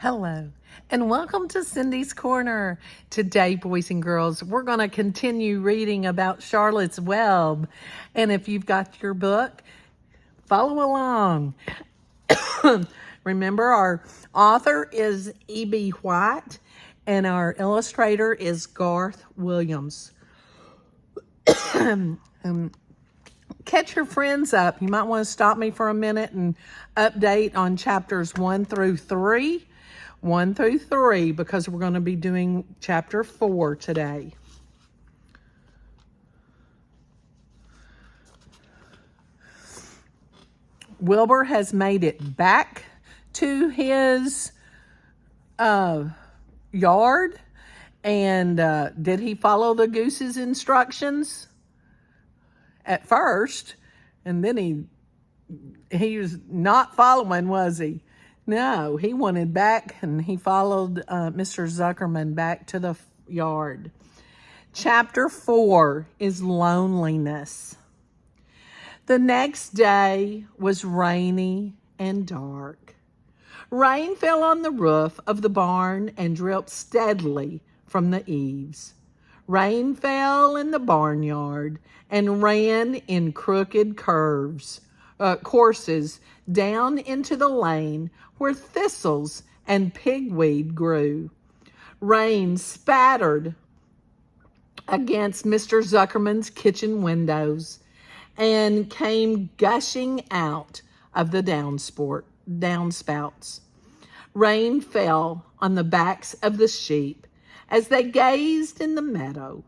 Hello, and welcome to Cindy's Corner. Today, boys and girls, we're going to continue reading about Charlotte's Web. And if you've got your book, follow along. Remember, our author is E.B. White, and our illustrator is Garth Williams. Catch your friends up. You might want to stop me for a minute and update on chapters 1 through 3. 1 through 3, because we're going to be doing chapter 4 today. Wilbur has made it back to his yard. And did he follow the goose's instructions at first? And then he was not following, was he? No, he wanted back, and he followed Mr. Zuckerman back to the yard. Chapter 4 is loneliness. The next day was rainy and dark. Rain fell on the roof of the barn and dripped steadily from the eaves. Rain fell in the barnyard and ran in crooked courses down into the lane where thistles and pigweed grew. Rain spattered against Mr. Zuckerman's kitchen windows and came gushing out of the downspouts. Rain fell on the backs of the sheep as they gazed in the meadow.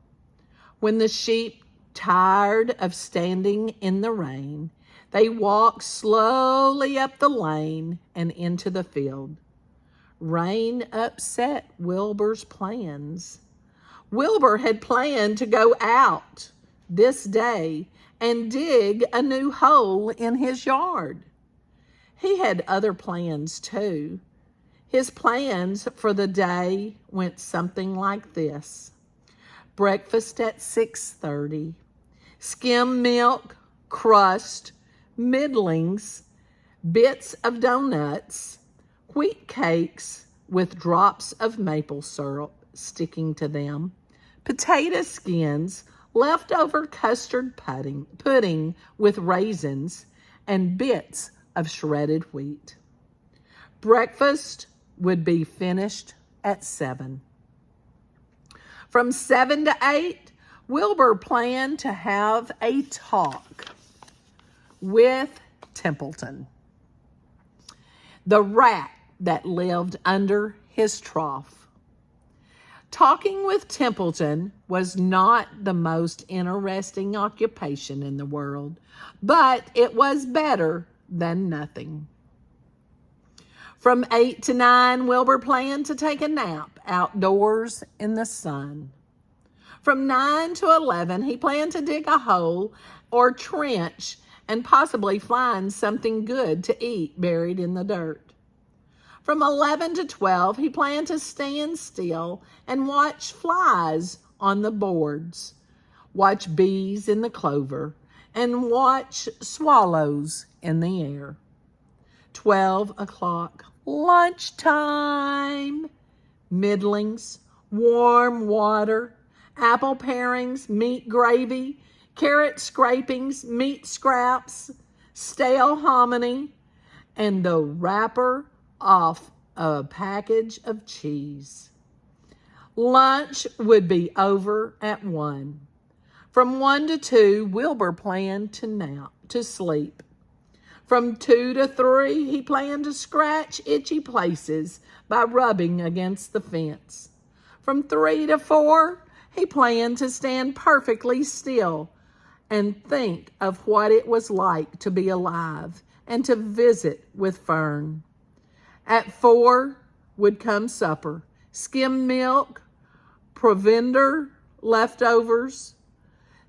When the sheep tired of standing in the rain, they walked slowly up the lane and into the field. Rain upset Wilbur's plans. Wilbur had planned to go out this day and dig a new hole in his yard. He had other plans too. His plans for the day went something like this. Breakfast at 6:30. Skim milk, crust, middlings, bits of donuts, wheat cakes with drops of maple syrup sticking to them, potato skins, leftover custard pudding with raisins, and bits of shredded wheat. Breakfast would be finished at 7. From 7 to 8, Wilbur planned to have a talk with Templeton, the rat that lived under his trough. Talking with Templeton was not the most interesting occupation in the world, but it was better than nothing. From 8 to 9, Wilbur planned to take a nap outdoors in the sun. From 9 to 11, he planned to dig a hole or trench and possibly find something good to eat buried in the dirt. From 11 to 12, he planned to stand still and watch flies on the boards, watch bees in the clover, and watch swallows in the air. 12 o'clock, lunchtime. Middlings, warm water, apple parings, meat gravy, carrot scrapings, meat scraps, stale hominy, and the wrapper off a package of cheese. Lunch would be over at 1. From 1 to 2, Wilbur planned to sleep. From 2 to 3, he planned to scratch itchy places by rubbing against the fence. From 3 to 4, he planned to stand perfectly still and think of what it was like to be alive and to visit with Fern. At 4 would come supper, skim milk, provender, leftovers,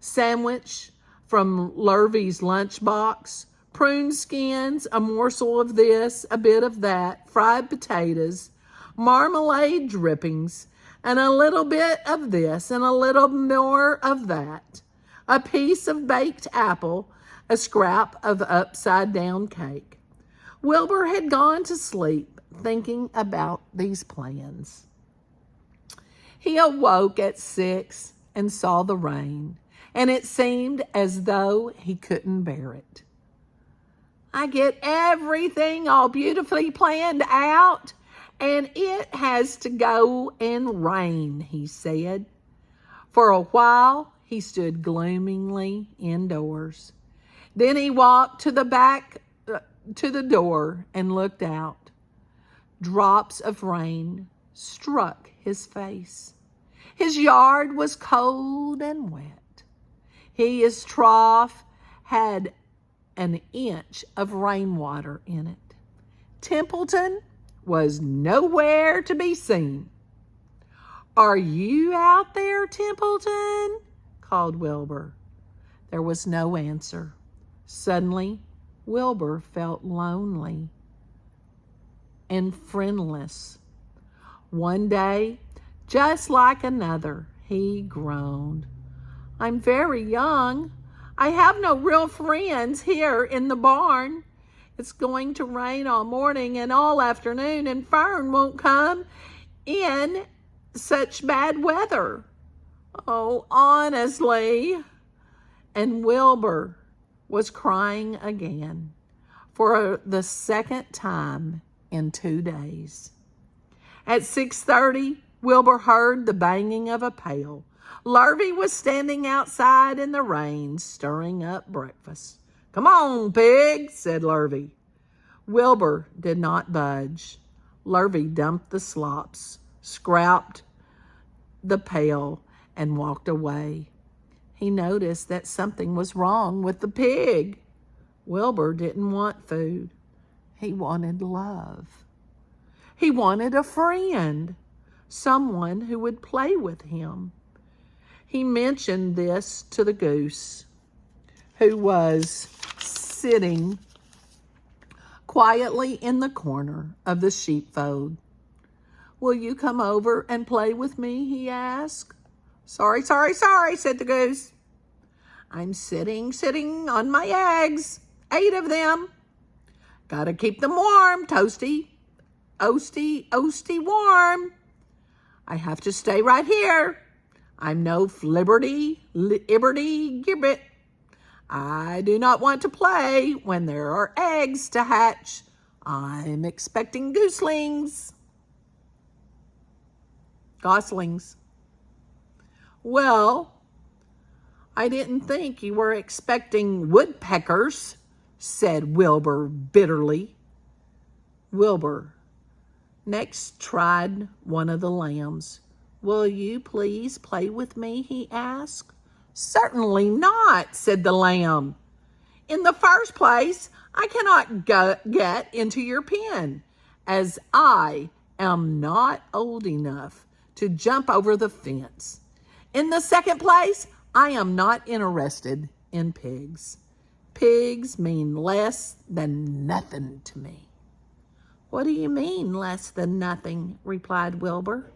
sandwich from Lurvy's lunchbox, prune skins, a morsel of this, a bit of that, fried potatoes, marmalade drippings, and a little bit of this and a little more of that, a piece of baked apple, a scrap of upside-down cake. Wilbur had gone to sleep thinking about these plans. He awoke at 6 and saw the rain, and it seemed as though he couldn't bear it. I get everything all beautifully planned out, and it has to go and rain, he said. For a while, he stood gloomily indoors. Then he walked to the back to the door and looked out. Drops of rain struck his face. His yard was cold and wet. His trough had an inch of rainwater in it. Templeton was nowhere to be seen. "Are you out there, Templeton?" called Wilbur. There was no answer. Suddenly, Wilbur felt lonely and friendless. One day, just like another, he groaned. "I'm very young. I have no real friends here in the barn. It's going to rain all morning and all afternoon, and Fern won't come in such bad weather. Oh, honestly." And Wilbur was crying again for the second time in 2 days. At 6:30, Wilbur heard the banging of a pail. Lurvy was standing outside in the rain, stirring up breakfast. "Come on, pig," said Lurvy. Wilbur did not budge. Lurvy dumped the slops, scraped the pail, and walked away. He noticed that something was wrong with the pig. Wilbur didn't want food. He wanted love. He wanted a friend, someone who would play with him. He mentioned this to the goose, who was sitting quietly in the corner of the sheepfold. "Will you come over and play with me?" he asked. Sorry, said the goose. "I'm sitting on my eggs, 8 of them. Gotta keep them warm, toasty, oasty warm. I have to stay right here. I'm no flibberty, gibbet. I do not want to play when there are eggs to hatch. I'm expecting goslings. "Well, I didn't think you were expecting woodpeckers," said Wilbur bitterly. Wilbur next tried one of the lambs. "Will you please play with me?" he asked. "Certainly not," said the lamb. "In the first place, I cannot get into your pen, as I am not old enough to jump over the fence. In the second place, I am not interested in pigs. Pigs mean less than nothing to me." "What do you mean, less than nothing?" replied Wilbur.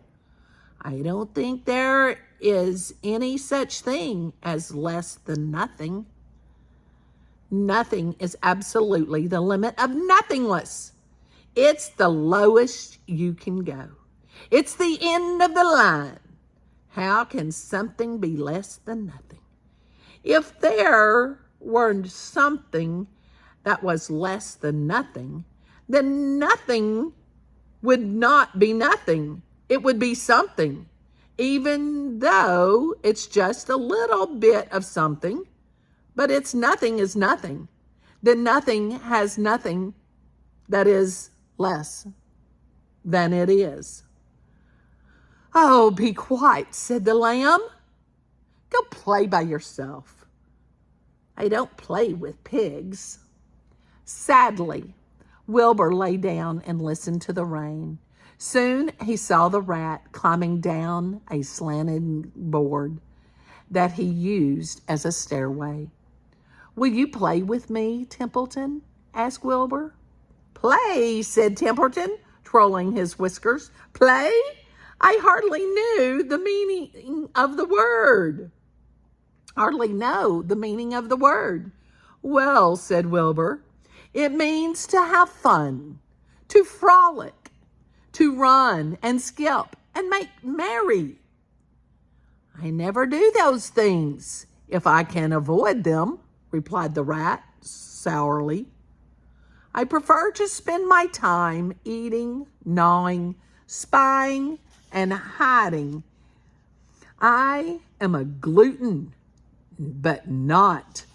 "I don't think there is any such thing as less than nothing. Nothing is absolutely the limit of nothingness. It's the lowest you can go. It's the end of the line. How can something be less than nothing? If there were something that was less than nothing, then nothing would not be nothing. It would be something, even though it's just a little bit of something. But it's nothing is nothing. Then nothing has nothing that is less than it is." "Oh, be quiet," said the lamb. "Go play by yourself. I don't play with pigs." Sadly, Wilbur lay down and listened to the rain. Soon he saw the rat climbing down a slanted board that he used as a stairway. "Will you play with me, Templeton?" asked Wilbur. "Play," said Templeton, twirling his whiskers. "Play? I hardly knew the meaning of the word. "Well," said Wilbur, "it means to have fun, to frolic to run and skip and make merry. I never do those things if I can avoid them, replied the rat sourly. I prefer to spend my time eating, gnawing, spying, and hiding. I am a glutton, but not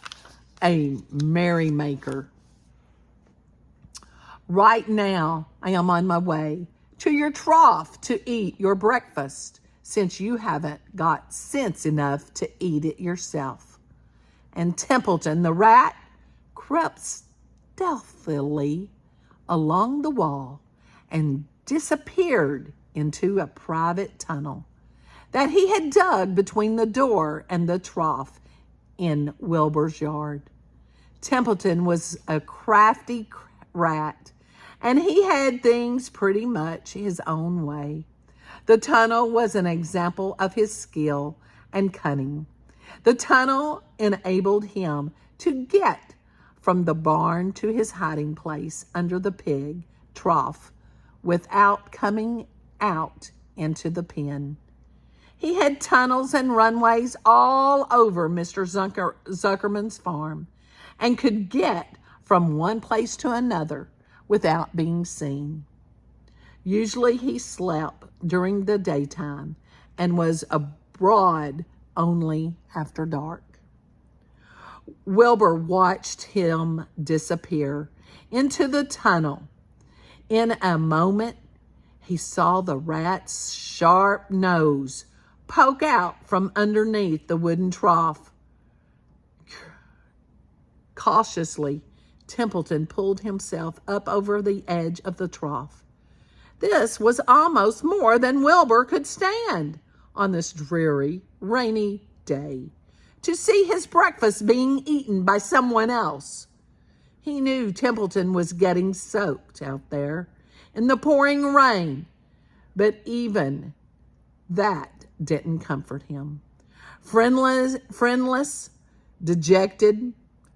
a merrymaker. Right now, I am on my way to your trough to eat your breakfast, since you haven't got sense enough to eat it yourself. And Templeton the rat crept stealthily along the wall and disappeared into a private tunnel that he had dug between the door and the trough in Wilbur's yard. Templeton was a crafty rat, and he had things pretty much his own way. The tunnel was an example of his skill and cunning. The tunnel enabled him to get from the barn to his hiding place under the pig trough without coming out into the pen. He had tunnels and runways all over Mr. Zuckerman's farm and could get from one place to another without being seen. Usually he slept during the daytime and was abroad only after dark. Wilbur watched him disappear into the tunnel. In a moment, he saw the rat's sharp nose poke out from underneath the wooden trough. Cautiously, Templeton pulled himself up over the edge of the trough. This was almost more than Wilbur could stand on this dreary, rainy day, to see his breakfast being eaten by someone else. He knew Templeton was getting soaked out there in the pouring rain, but even that didn't comfort him. Friendless, dejected,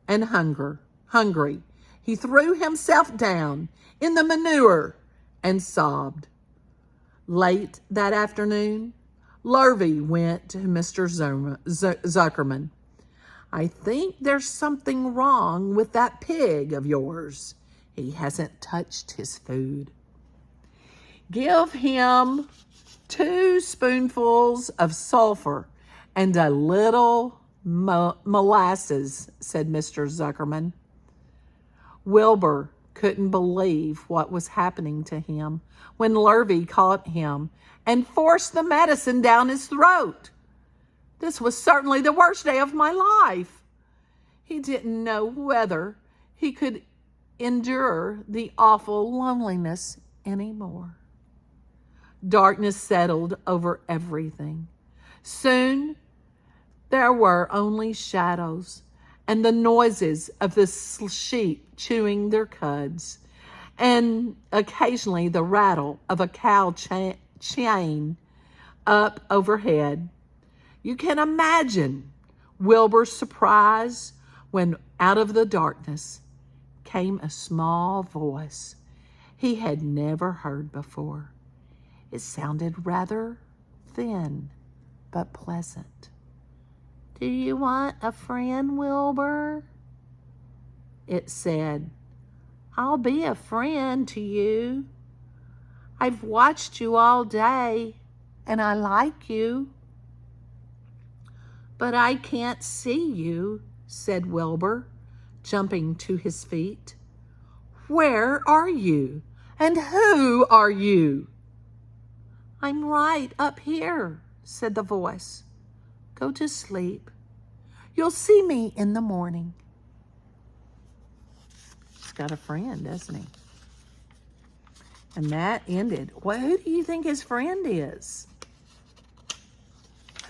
and hungry, he threw himself down in the manure and sobbed. Late that afternoon, Lurvy went to Mr. Zuckerman. I think there's something wrong with that pig of yours. He hasn't touched his food. Give him 2 spoonfuls of sulfur and a little molasses, said Mr. Zuckerman. Wilbur couldn't believe what was happening to him when Lurvy caught him and forced the medicine down his throat. This was certainly the worst day of my life. He didn't know whether he could endure the awful loneliness anymore. Darkness settled over everything. Soon there were only shadows and the noises of the sheep chewing their cuds, and occasionally the rattle of a cow chain up overhead. You can imagine Wilbur's surprise when out of the darkness came a small voice he had never heard before. It sounded rather thin but pleasant. Do you want a friend, Wilbur? It said, I'll be a friend to you. I've watched you all day, and I like you. But I can't see you, said Wilbur, jumping to his feet. Where are you? And who are you? I'm right up here, said the voice. Go to sleep. You'll see me in the morning. He's got a friend, doesn't he? And that ended. Well, who do you think his friend is?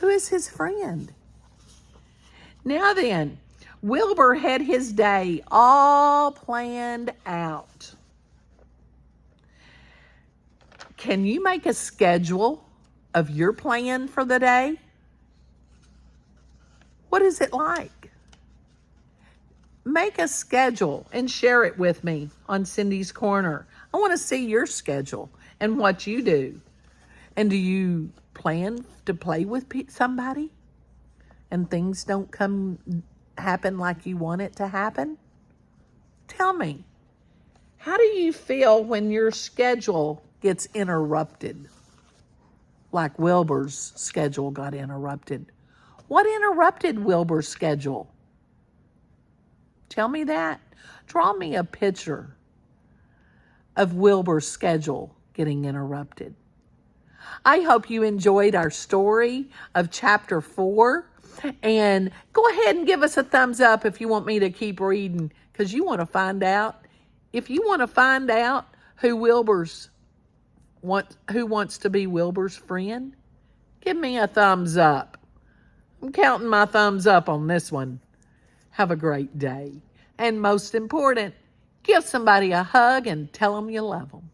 Who is his friend? Now then, Wilbur had his day all planned out. Can you make a schedule of your plan for the day? What is it like? Make a schedule and share it with me on Cindy's Corner. I want to see your schedule and what you do. And do you plan to play with somebody and things don't happen like you want it to happen? Tell me, how do you feel when your schedule gets interrupted? Like Wilbur's schedule got interrupted. What interrupted Wilbur's schedule? Tell me that. Draw me a picture of Wilbur's schedule getting interrupted. I hope you enjoyed our story of chapter 4. And go ahead and give us a thumbs up if you want me to keep reading, because you want to find out. If you want to find out who wants to be Wilbur's friend, give me a thumbs up. I'm counting my thumbs up on this one. Have a great day. And most important, give somebody a hug and tell them you love them.